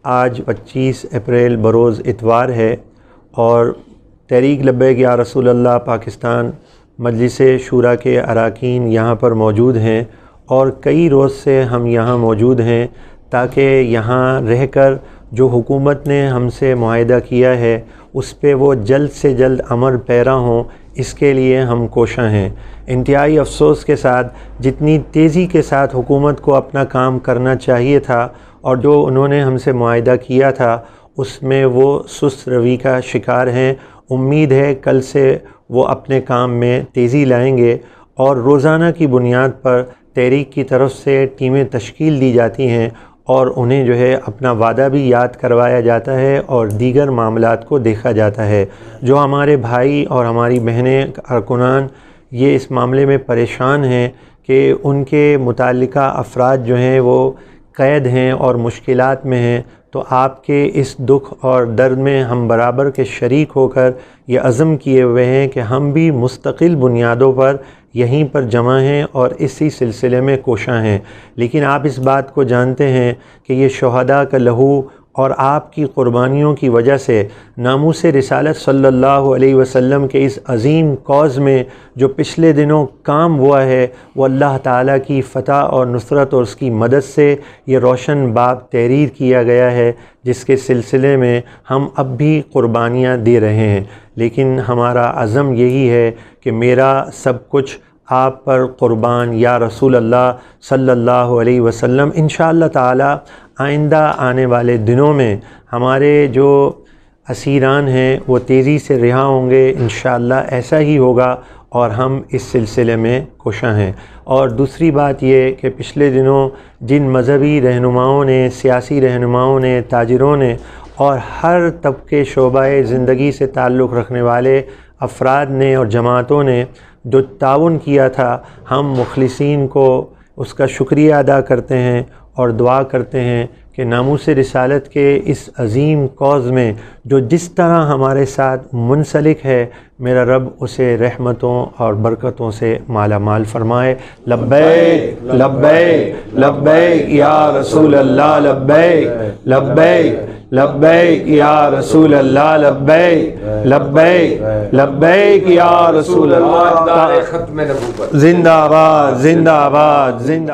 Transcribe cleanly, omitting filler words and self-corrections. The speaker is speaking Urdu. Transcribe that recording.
آج 25 اپریل بروز اتوار ہے اور تحریک لبیک یا رسول اللہ پاکستان مجلس شورا کے اراکین یہاں پر موجود ہیں اور کئی روز سے ہم یہاں موجود ہیں تاکہ یہاں رہ کر جو حکومت نے ہم سے معاہدہ کیا ہے اس پہ وہ جلد سے جلد عمل پیرا ہوں، اس کے لیے ہم کوشاں ہیں۔ انتہائی افسوس کے ساتھ جتنی تیزی کے ساتھ حکومت کو اپنا کام کرنا چاہیے تھا اور جو انہوں نے ہم سے معاہدہ کیا تھا اس میں وہ سست روی کا شکار ہیں۔ امید ہے کل سے وہ اپنے کام میں تیزی لائیں گے اور روزانہ کی بنیاد پر تحریک کی طرف سے ٹیمیں تشکیل دی جاتی ہیں اور انہیں جو ہے اپنا وعدہ بھی یاد کروایا جاتا ہے اور دیگر معاملات کو دیکھا جاتا ہے۔ جو ہمارے بھائی اور ہماری بہنیں کارکنان یہ اس معاملے میں پریشان ہیں کہ ان کے متعلقہ افراد جو ہیں وہ قید ہیں اور مشکلات میں ہیں، تو آپ کے اس دکھ اور درد میں ہم برابر کے شریک ہو کر یہ عزم کیے ہوئے ہیں کہ ہم بھی مستقل بنیادوں پر یہیں پر جمع ہیں اور اسی سلسلے میں کوشاں ہیں۔ لیکن آپ اس بات کو جانتے ہیں کہ یہ شہداء کا لہو اور آپ کی قربانیوں کی وجہ سے ناموس رسالت صلی اللہ علیہ وسلم کے اس عظیم کاز میں جو پچھلے دنوں کام ہوا ہے وہ اللہ تعالیٰ کی فتح اور نصرت اور اس کی مدد سے یہ روشن باب تحریر کیا گیا ہے، جس کے سلسلے میں ہم اب بھی قربانیاں دے رہے ہیں۔ لیکن ہمارا عزم یہی ہے کہ میرا سب کچھ آپ پر قربان یا رسول اللہ صلی اللہ علیہ وسلم۔ انشاءاللہ تعالی آئندہ آنے والے دنوں میں ہمارے جو اسیران ہیں وہ تیزی سے رہا ہوں گے، انشاءاللہ ایسا ہی ہوگا اور ہم اس سلسلے میں کوشاں ہیں۔ اور دوسری بات یہ کہ پچھلے دنوں جن مذہبی رہنماؤں نے، سیاسی رہنماؤں نے، تاجروں نے اور ہر طبقے شعبہ زندگی سے تعلق رکھنے والے افراد نے اور جماعتوں نے جو تعاون کیا تھا، ہم مخلصین کو اس کا شکریہ ادا کرتے ہیں اور دعا کرتے ہیں کہ ناموس رسالت کے اس عظیم کاز میں جو جس طرح ہمارے ساتھ منسلک ہے، میرا رب اسے رحمتوں اور برکتوں سے مالا مال فرمائے۔ لبیک لبیک لبیک یا رسول اللہ، لبیک لبیک لبیک یا رسول اللہ، لبیک لبیک لبیک یا رسول اللہ۔ ختم نبوت زندہ آباد، زندہ آباد، زندہ